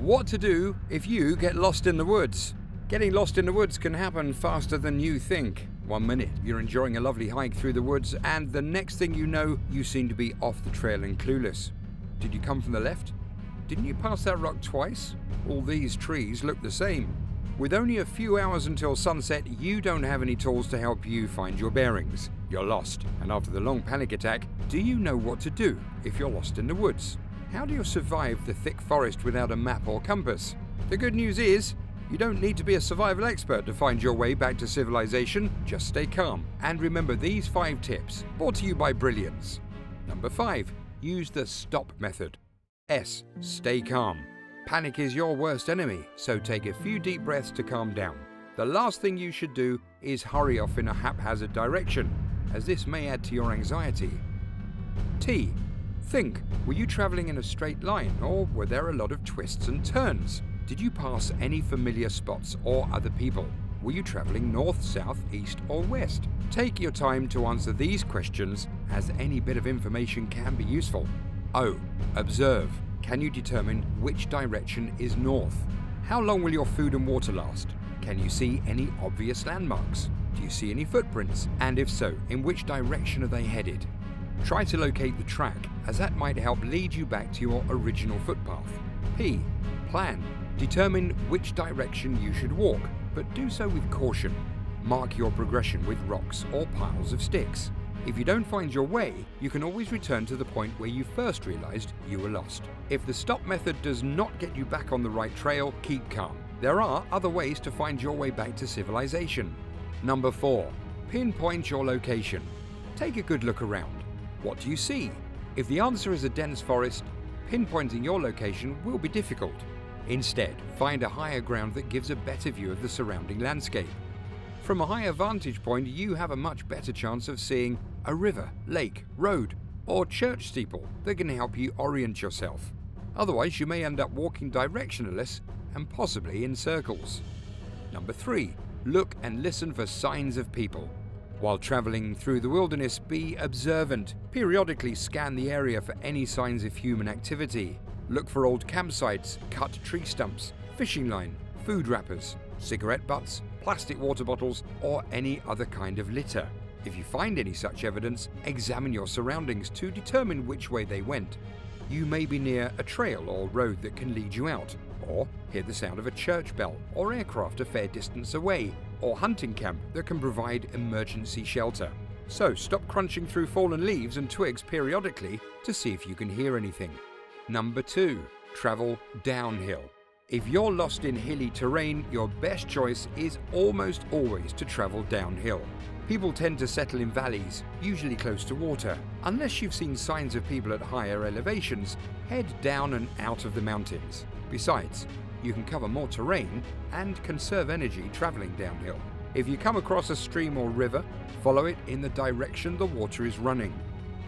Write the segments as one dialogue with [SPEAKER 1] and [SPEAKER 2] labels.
[SPEAKER 1] What to do if you get lost in the woods? Getting lost in the woods can happen faster than you think. 1 minute, you're enjoying a lovely hike through the woods, and the next thing you know, you seem to be off the trail and clueless. Did you come from the left? Didn't you pass that rock twice? All these trees look the same. With only a few hours until sunset, you don't have any tools to help you find your bearings. You're lost, and after the long panic attack, do you know what to do if you're lost in the woods? How do you survive the thick forest without a map or compass? The good news is, you don't need to be a survival expert to find your way back to civilization. Just stay calm. And remember these 5 tips, brought to you by Brilliance. Number 5. Use the STOP method. S. Stay calm. Panic is your worst enemy, so take a few deep breaths to calm down. The last thing you should do is hurry off in a haphazard direction, as this may add to your anxiety. T. Think, were you traveling in a straight line, or were there a lot of twists and turns? Did you pass any familiar spots or other people? Were you traveling north, south, east, or west? Take your time to answer these questions, as any bit of information can be useful. O. Observe. Can you determine which direction is north? How long will your food and water last? Can you see any obvious landmarks? Do you see any footprints? And if so, in which direction are they headed? Try to locate the track, as that might help lead you back to your original footpath. P. Plan. Determine which direction you should walk, but do so with caution. Mark your progression with rocks or piles of sticks. If you don't find your way, you can always return to the point where you first realized you were lost. If the STOP method does not get you back on the right trail, keep calm. There are other ways to find your way back to civilization. Number 4. Pinpoint your location. Take a good look around. What do you see? If the answer is a dense forest, pinpointing your location will be difficult. Instead, find a higher ground that gives a better view of the surrounding landscape. From a higher vantage point, you have a much better chance of seeing a river, lake, road, or church steeple that can help you orient yourself. Otherwise, you may end up walking directionless and possibly in circles. Number 3. Look and listen for signs of people. While traveling through the wilderness, be observant. Periodically scan the area for any signs of human activity. Look for old campsites, cut tree stumps, fishing line, food wrappers, cigarette butts, plastic water bottles, or any other kind of litter. If you find any such evidence, examine your surroundings to determine which way they went. You may be near a trail or road that can lead you out, or hear the sound of a church bell or aircraft a fair distance away, or hunting camp that can provide emergency shelter. So stop crunching through fallen leaves and twigs periodically to see if you can hear anything. Number 2. Travel downhill. If you're lost in hilly terrain, your best choice is almost always to travel downhill. People tend to settle in valleys, usually close to water. Unless you've seen signs of people at higher elevations, head down and out of the mountains. Besides, you can cover more terrain and conserve energy traveling downhill. If you come across a stream or river, follow it in the direction the water is running.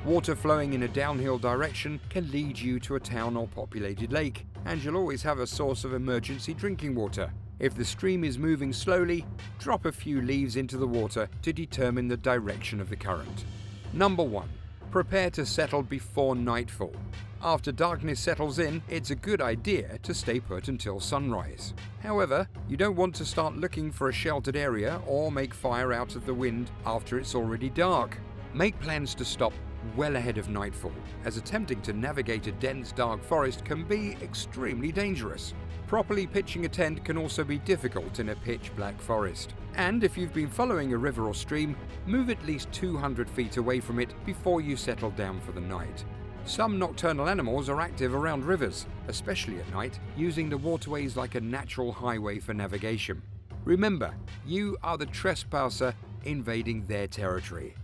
[SPEAKER 1] Water flowing in a downhill direction can lead you to a town or populated lake, and you'll always have a source of emergency drinking water. If the stream is moving slowly, drop a few leaves into the water to determine the direction of the current. Number 1. Prepare to settle before nightfall. After darkness settles in, it's a good idea to stay put until sunrise. However, you don't want to start looking for a sheltered area or make fire out of the wind after it's already dark. Make plans to stop well ahead of nightfall, as attempting to navigate a dense dark forest can be extremely dangerous. Properly pitching a tent can also be difficult in a pitch-black forest. And if you've been following a river or stream, move at least 200 feet away from it before you settle down for the night. Some nocturnal animals are active around rivers, especially at night, using the waterways like a natural highway for navigation. Remember, you are the trespasser invading their territory.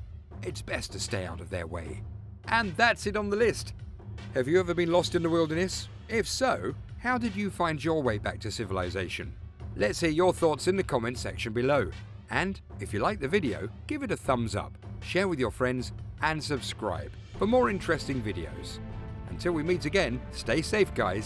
[SPEAKER 1] It's best to stay out of their way. And that's it on the list. Have you ever been lost in the wilderness? If so, how did you find your way back to civilization? Let's hear your thoughts in the comment section below. And if you like the video, give it a thumbs up, share with your friends, and subscribe for more interesting videos. Until we meet again, stay safe, guys.